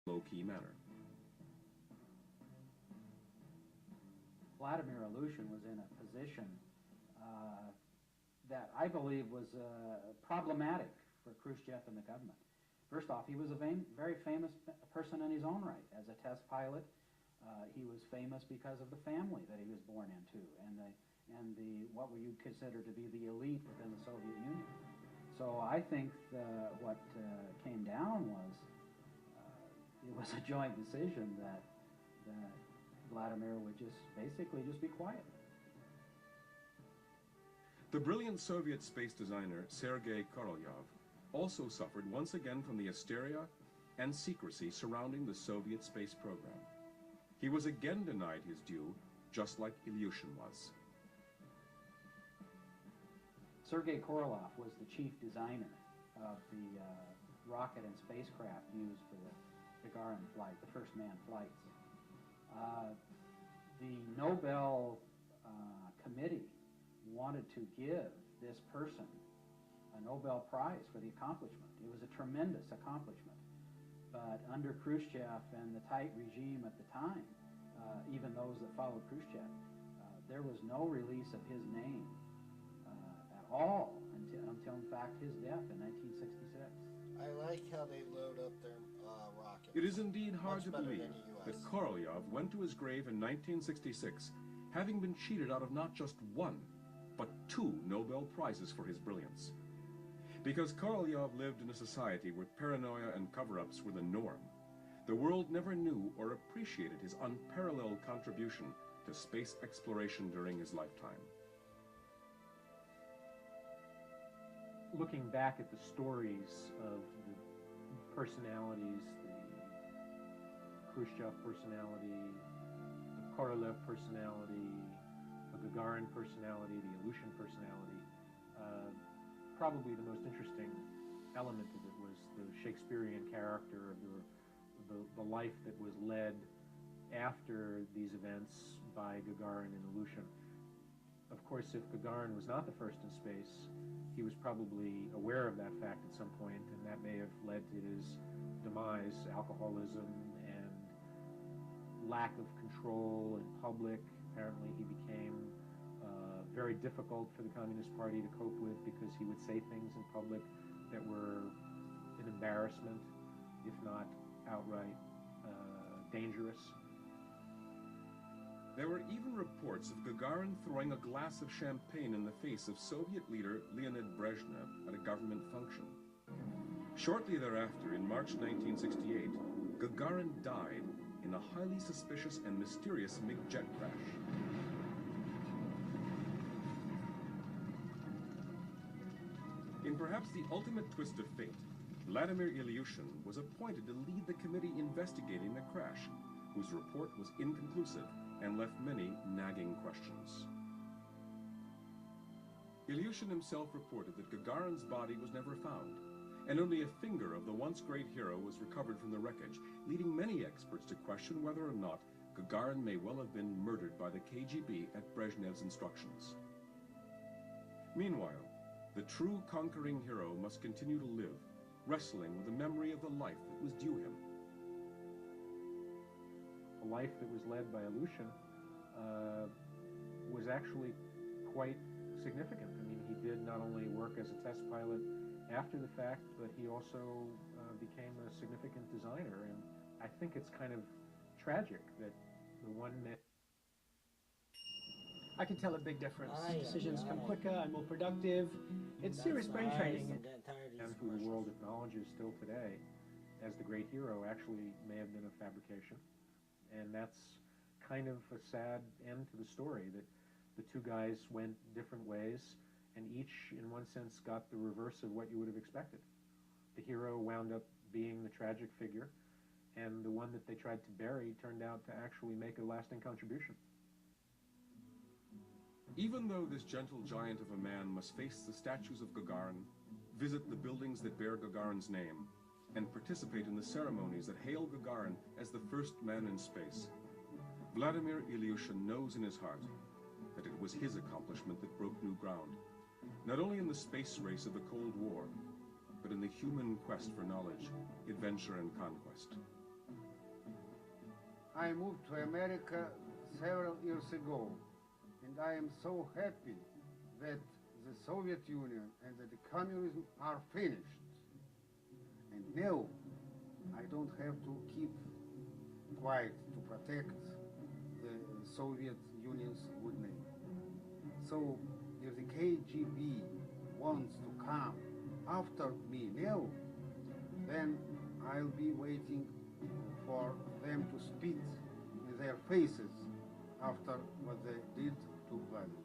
low-key manner. Vladimir Ilyushin was in a position that I believe was problematic for Khrushchev and the government. First off, he was a very famous person in his own right. As a test pilot, he was famous because of the family that he was born into and the what you'd consider to be the elite within the Soviet Union. So I think what came down was it was a joint decision that Vladimir would basically be quiet. The brilliant Soviet space designer Sergei Korolyov also suffered once again from the hysteria and secrecy surrounding the Soviet space program. He was again denied his due, just like Ilyushin was. Sergei Korolyov was the chief designer of the rocket and spacecraft used for the Gagarin flight, the first manned flights. The Nobel Committee wanted to give this person a Nobel Prize for the accomplishment. It was a tremendous accomplishment. But under Khrushchev and the tight regime at the time, even those that followed Khrushchev, there was no release of his name at all until in fact his death in 1966. I like how they load up their rockets. It is indeed hard to believe that US. Korolyov went to his grave in 1966 having been cheated out of not just one, but 2 Nobel Prizes for his brilliance. Because Korolyov lived in a society where paranoia and cover-ups were the norm, the world never knew or appreciated his unparalleled contribution to space exploration during his lifetime. Looking back at the stories of the personalities, the Khrushchev personality, the Korolev personality, the Gagarin personality, the Ilyushin personality, probably the most interesting element of it was the Shakespearean character of the life that was led after these events by Gagarin and Ilyushin. Of course, if Gagarin was not the first in space, he was probably aware of that fact at some point, and that may have led to his demise, alcoholism and lack of control in public. Apparently he became very difficult for the Communist Party to cope with because he would say things in public that were an embarrassment, if not outright dangerous. There were even reports of Gagarin throwing a glass of champagne in the face of Soviet leader Leonid Brezhnev at a government function. Shortly thereafter, in March 1968, Gagarin died in a highly suspicious and mysterious MiG jet crash. In perhaps the ultimate twist of fate, Vladimir Ilyushin was appointed to lead the committee investigating the crash, whose report was inconclusive and left many nagging questions. Ilyushin himself reported that Gagarin's body was never found, and only a finger of the once great hero was recovered from the wreckage, leading many experts to question whether or not Gagarin may well have been murdered by the KGB at Brezhnev's instructions. Meanwhile, the true conquering hero must continue to live, wrestling with the memory of the life that was due him. The life that was led by Ilyushin was actually quite significant. I mean, he did not only work as a test pilot after the fact, but he also became a significant designer. And I think it's kind of tragic that the one man... I can tell a big difference. Decisions come quicker and more productive. It's serious brain training. And who the world acknowledges still today as the great hero actually may have been a fabrication. And that's kind of a sad end to the story, that the two guys went different ways, and each, in one sense, got the reverse of what you would have expected. The hero wound up being the tragic figure, and the one that they tried to bury turned out to actually make a lasting contribution. Even though this gentle giant of a man must face the statues of Gagarin, visit the buildings that bear Gagarin's name, and participate in the ceremonies that hail Gagarin as the first man in space, Vladimir Ilyushin knows in his heart that it was his accomplishment that broke new ground, not only in the space race of the Cold War, but in the human quest for knowledge, adventure, and conquest. I moved to America several years ago, and I am so happy that the Soviet Union and that the communism are finished. And now I don't have to keep quiet to protect the Soviet Union's good name. So if the KGB wants to come after me now, then I'll be waiting for them to spit in their faces after what they did to Vladimir.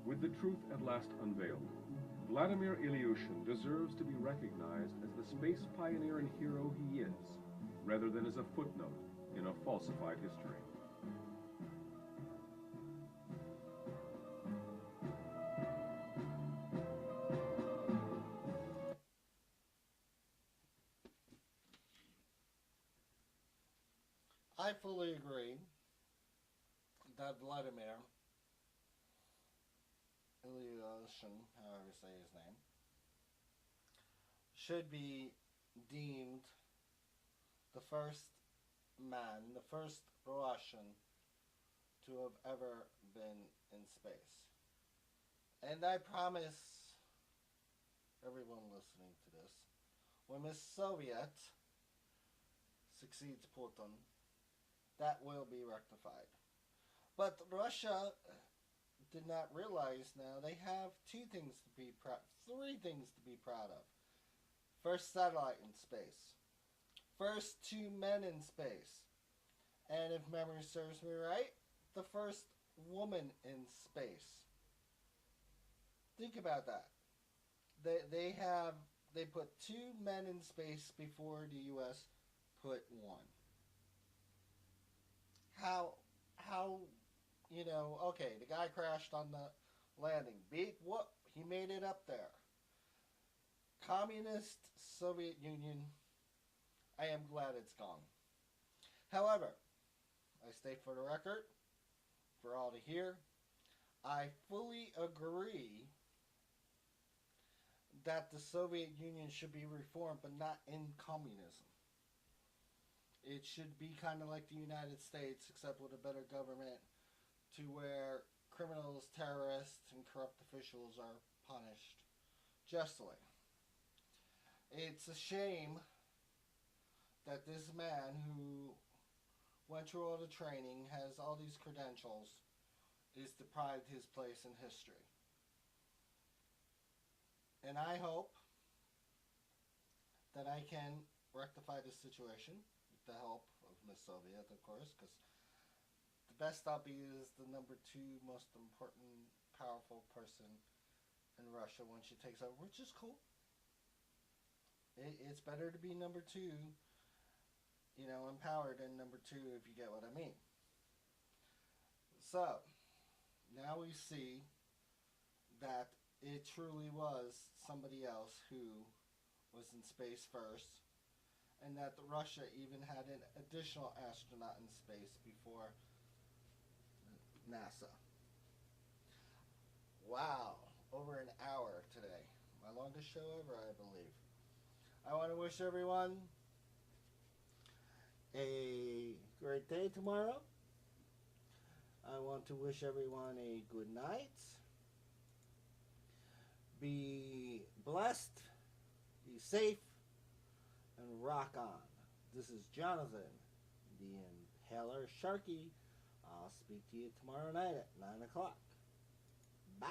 With the truth at last unveiled, Vladimir Ilyushin deserves to be recognized as the space pioneer and hero he is, rather than as a footnote in a falsified history. I fully agree that Vladimir Ilyushin, however you say his name, should be deemed the first man, the first Russian to have ever been in space. And I promise everyone listening to this, when the Soviet succeeds Putin, that will be rectified. But Russia did not realize now they have three things to be proud of. First satellite in space. First two men in space. And if memory serves me right, the first woman in space. Think about that. They put two men in space before the US put one. How okay, the guy crashed on the landing. Big whoop, he made it up there. Communist Soviet Union, I am glad it's gone. However, I state for the record, for all to hear, I fully agree that the Soviet Union should be reformed, but not in communism. It should be kind of like the United States, except with a better government, to where criminals, terrorists, and corrupt officials are punished justly. It's a shame that this man who went through all the training, has all these credentials, is deprived his place in history. And I hope that I can rectify this situation with the help of Miss Soviet, of course, because the best I'll be is the number 2 most important, powerful person in Russia when she takes over, which is cool. It's better to be number 2, empowered than number 2, if you get what I mean. So, now we see that it truly was somebody else who was in space first, and that Russia even had an additional astronaut in space before NASA. Wow, over an hour today. My longest show ever, I believe. I want to wish everyone a great day tomorrow. I want to wish everyone a good night. Be blessed, be safe, and rock on. This is Jonathan, the Impaler Sharky. I'll speak to you tomorrow night at 9 o'clock. Bye.